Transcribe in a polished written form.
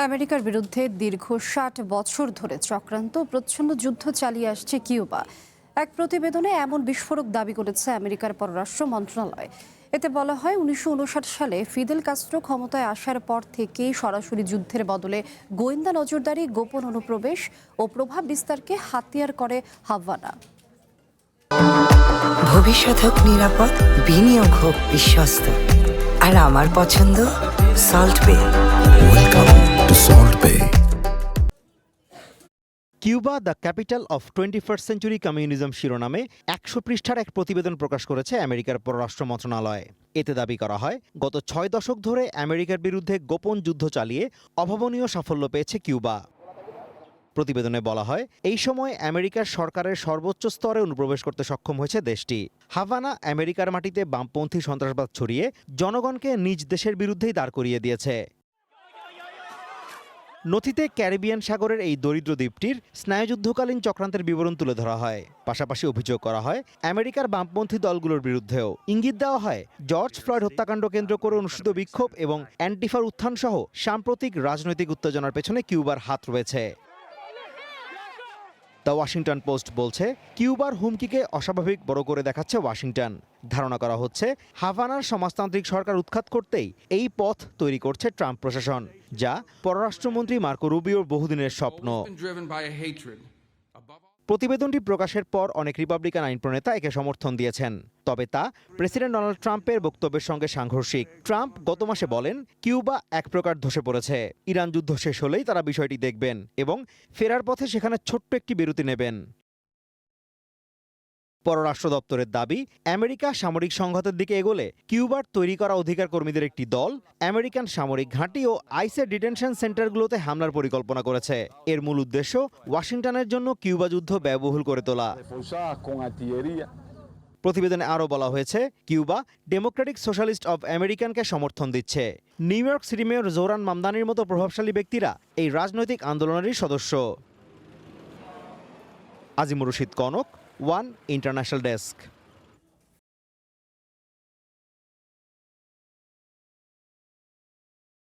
আমেরিকার বিরুদ্ধে দীর্ঘ ৬০ বছর ধরে চক্রান্ত প্রচ্ছন্ন যুদ্ধ চালিয়ে আসছে কিউবা। এক প্রতিবেদনে এমন বিস্ফোরক দাবি করেছে আমেরিকার পররাষ্ট্র মন্ত্রণালয়। এতে বলা হয় ১৯৫৯ সালে ফিদেল কাস্ত্রো ক্ষমতায় আসার পর থেকেই সরাসরি যুদ্ধের বদলে গোয়েন্দা নজরদারি, গোপন অনুপ্রবেশ ও প্রভাব বিস্তারকে হাতিয়ার করে হাভানা। ভবিষ্যৎ হোক নিরাপদ, বিনিয়োগ হোক বিশ্বস্ত, আর আমার পছন্দ সল্ট বে। ওয়েলকাম টু সল্ট বে। Cuba the capital of 21st century communism শিরোনামে ১০০ পৃষ্ঠার এক প্রতিবেদন প্রকাশ করেছে আমেরিকার পররাষ্ট্র মন্ত্রণালয়। এতে দাবি করা হয়, গত ৬ দশক ধরে আমেরিকার বিরুদ্ধে গোপন যুদ্ধ চালিয়ে অভাবনীয় সাফল্য পেয়েছে কিউবা। প্রতিবেদনে বলা হয়, এই সময় আমেরিকার সরকারের সর্বোচ্চ স্তরে অনুপ্রবেশ করতে সক্ষম হয়েছে দেশটি। হাভানা আমেরিকার মাটিতে বামপন্থী সন্ত্রাসবাদ ছড়িয়ে জনগণকে নিজ দেশের বিরুদ্ধেই দাঁড় করিয়ে দিয়েছে। নথিতে ক্যারিবিয়ান সাগরের এই দরিদ্র দ্বীপটির স্নায়ুযুদ্ধকালীন চক্রান্তের বিবরণ তুলে ধরা হয়। পাশাপাশি অভিযোগ করা হয় আমেরিকার বামপন্থী দলগুলোর বিরুদ্ধেও। ইঙ্গিত দেওয়া হয়, জর্জ ফ্লয়েড হত্যাকাণ্ড কেন্দ্র করে অনুষ্ঠিত বিক্ষোভ এবং অ্যান্টিফার উত্থান সহ সাম্প্রতিক রাজনৈতিক উত্তেজনার পেছনে কিউবার হাত রয়েছে। দ্য ওয়াশিংটন পোস্ট বলছে, কিউবার হুমকিকে অস্বাভাবিক বড় করে দেখাচ্ছে ওয়াশিংটন। ধারণা করা হচ্ছে, হাভানার সমাজতান্ত্রিক সরকার উৎখাত করতেই এই পথ তৈরি করছে ট্রাম্প প্রশাসন, যা পররাষ্ট্রমন্ত্রী মার্কো রুবিওর বহুদিনের স্বপ্ন। প্রতিবেদনটি প্রকাশের পর অনেক রিপাবলিকান আইন প্রণেতা একে সমর্থন দিয়েছেন, তবে তা প্রেসিডেন্ট ডোনাল্ড ট্রাম্পের বক্তব্যের সঙ্গে সাংঘর্ষিক। ট্রাম্প গত মাসে বলেন, কিউবা এক প্রকার ধসে পড়েছে, ইরান যুদ্ধ শেষ হলেই তারা বিষয়টি দেখবেন এবং ফেরার পথে সেখানে ছোট্ট একটি বিরতি নেবেন। পররাষ্ট্র দপ্তরের দাবি, আমেরিকা সামরিক সংঘাতের দিকে এগোলে কিউবার তৈরি করা অধিকার কর্মীদের একটি দল আমেরিকান সামরিক ঘাঁটি ও আইসের ডিটেনশন সেন্টারগুলোতে হামলার পরিকল্পনা করেছে। এর মূল উদ্দেশ্য ওয়াশিংটনের জন্য কিউবা যুদ্ধ ব্যয়বহুল করে তোলা। প্রতিবেদনে আরও বলা হয়েছে, কিউবা ডেমোক্রেটিক সোশ্যালিস্ট অব আমেরিকানকে সমর্থন দিচ্ছে। New York City mayor Zohran মামদানির মতো প্রভাবশালী ব্যক্তিরা এই রাজনৈতিক আন্দোলনেরই সদস্য। Azimur Rashid Kanak, one international desk.